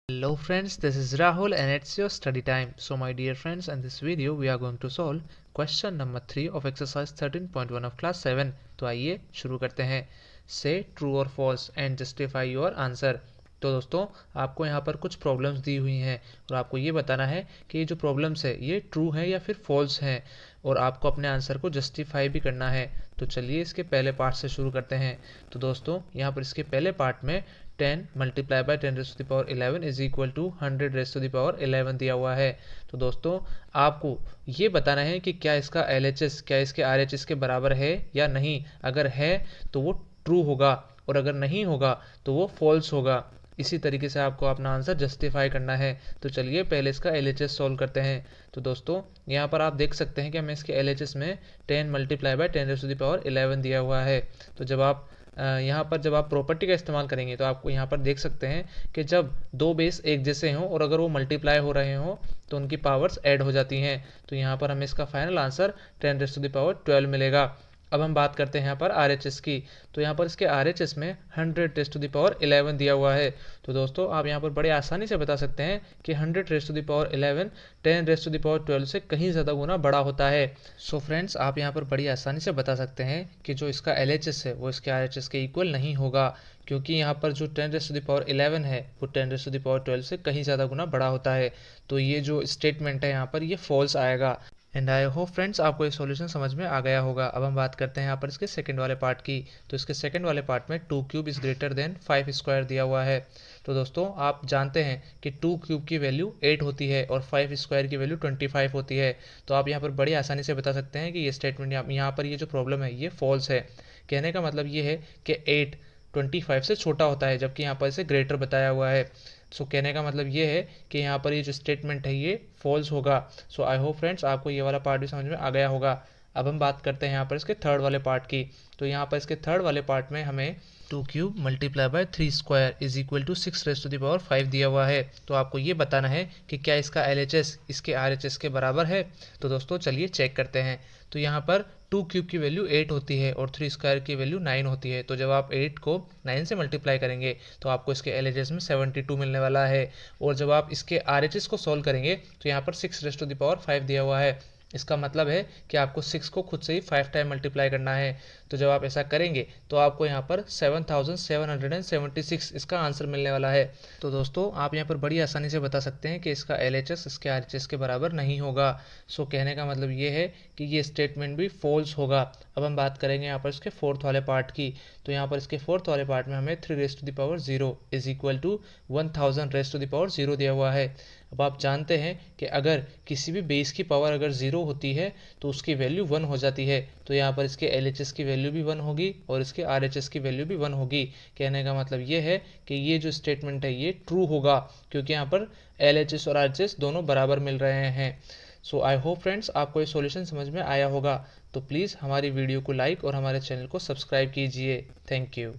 Hello friends, this is Rahul and it's your study time. So my dear friends, in this video we are going to solve question number 3 of exercise 13.1 of class 7. तो आइए शुरू करते हैं. Say true or false and justify your answer. तो दोस्तों आपको यहाँ पर कुछ प्रॉब्लम्स दी हुई हैं और आपको ये बताना है कि ये जो प्रॉब्लम्स है ये ट्रू है या फिर फॉल्स हैं और आपको अपने आंसर को जस्टिफाई भी करना है. तो चलिए इसके पहले पार्ट से शुरू करते हैं. तो दोस्तों यहाँ पर इसके पहले पार्ट में 10 multiply by 10 raise to the power 11 is equal to 100 raise to the power 11 दिया हुआ है. तो दोस्तों आपको ये बताना है कि क्या इसका LHS क्या इसके RHS के बराबर है या नहीं. अगर है तो वो ट्रू होगा और अगर नहीं होगा तो वो फॉल्स होगा. इसी तरीके से आपको अपना आंसर जस्टिफाई करना है. तो चलिए पहले इसका LHS सॉल्व करते हैं. तो दोस्तों यहाँ पर आप देख सकते हैं कि हमें इसके LHS में 10 multiply by 10 raise to the power 11 दिया हुआ है. तो जब आप यहाँ पर जब आप प्रॉपर्टी का इस्तेमाल करेंगे तो आपको यहाँ पर देख सकते हैं कि जब दो बेस एक जैसे हों और अगर वो मल्टीप्लाई हो रहे हों तो उनकी पावर्स ऐड हो जाती हैं. तो यहाँ पर हमें इसका final answer 10 raise to the power 12 मिलेगा. अब हम बात करते हैं यहाँ पर RHS की. तो यहाँ पर इसके RHS में 100 रेज़ टू द पावर 11 दिया हुआ है. तो दोस्तों आप यहाँ पर बड़े आसानी से बता सकते हैं कि 100 raise to the power 11 10 raise to the power 12 से कहीं ज़्यादा गुना बड़ा होता है. सो फ्रेंड्स आप यहाँ पर बड़ी आसानी से बता सकते हैं कि जो इसका LHS है वो इसके RHS के इक्वल नहीं होगा क्योंकि यहाँ पर जो 10 रेज़ टू द पावर 11 है वो 10 रेज़ टू द पावर 12 से कहीं ज़्यादा गुना बड़ा होता है. तो ये जो स्टेटमेंट है यहाँ पर ये फॉल्स आएगा. एंड आई होप फ्रेंड्स आपको ये सॉल्यूशन समझ में आ गया होगा. अब हम बात करते हैं यहाँ पर इसके सेकंड वाले पार्ट की. तो इसके सेकंड वाले पार्ट में 2 cube is greater than 5 square दिया हुआ है. तो दोस्तों आप जानते हैं कि 2 क्यूब की वैल्यू 8 होती है और 5 स्क्वायर की वैल्यू 25 होती है. तो आप यहाँ पर बड़ी आसानी से बता सकते हैं कि ये स्टेटमेंट यहाँ पर ये जो प्रॉब्लम है ये फॉल्स है. कहने का मतलब ये है कि 8 25 से छोटा होता है जबकि यहाँ पर इसे ग्रेटर बताया हुआ है. सो कहने का मतलब ये है कि यहाँ पर ये जो स्टेटमेंट है ये फॉल्स होगा. सो आई होप फ्रेंड्स आपको ये वाला पार्ट भी समझ में आ गया होगा. अब हम बात करते हैं यहाँ पर इसके थर्ड वाले पार्ट की. तो यहाँ पर इसके थर्ड वाले पार्ट में हमें 2 cube multiply by 3 square is equal to 6 raise to the power 5 दिया हुआ है. तो आपको ये बताना है कि क्या इसका LHS इसके RHS के बराबर है. तो दोस्तों चलिए चेक करते हैं. तो यहाँ पर 2 क्यूब की वैल्यू 8 होती है और 3 स्क्वायर की वैल्यू 9 होती है. तो जब आप 8 को 9 से मल्टीप्लाई करेंगे तो आपको इसके LHS में 72 मिलने वाला है. और जब आप इसके RHS को सॉल्व करेंगे तो यहाँ पर 6 रेज़ टू द पावर 5 दिया हुआ है. इसका मतलब है कि आपको 6 को खुद से ही 5 टाइम मल्टीप्लाई करना है. तो जब आप ऐसा करेंगे तो आपको यहाँ पर 7776 इसका आंसर मिलने वाला है. तो दोस्तों आप यहाँ पर बड़ी आसानी से बता सकते हैं कि इसका LHS इसके RHS के बराबर नहीं होगा. सो कहने का मतलब ये है कि ये स्टेटमेंट भी फॉल्स होगा. अब हम बात करेंगे यहाँ पर इसके फोर्थ वाले पार्ट की. तो यहाँ पर इसके फोर्थ वाले पार्ट में हमें 3 raise to the power 0 is equal to 1000 raise to the power 0 दिया हुआ है. अब आप जानते हैं कि अगर किसी भी बेस की पावर अगर 0 होती है तो उसकी वैल्यू 1 हो जाती है. तो यहाँ पर इसके LHS की वैल्यू भी 1 होगी और इसके RHS की वैल्यू भी 1 होगी. कहने का मतलब ये है कि ये जो स्टेटमेंट है ये ट्रू होगा क्योंकि यहाँ पर LHS और RHS दोनों बराबर मिल रहे हैं. सो आई होप फ्रेंड्स आपको ये सॉल्यूशन समझ में आया होगा. तो प्लीज़ हमारी वीडियो को लाइक और हमारे चैनल को सब्सक्राइब कीजिए. Thank you.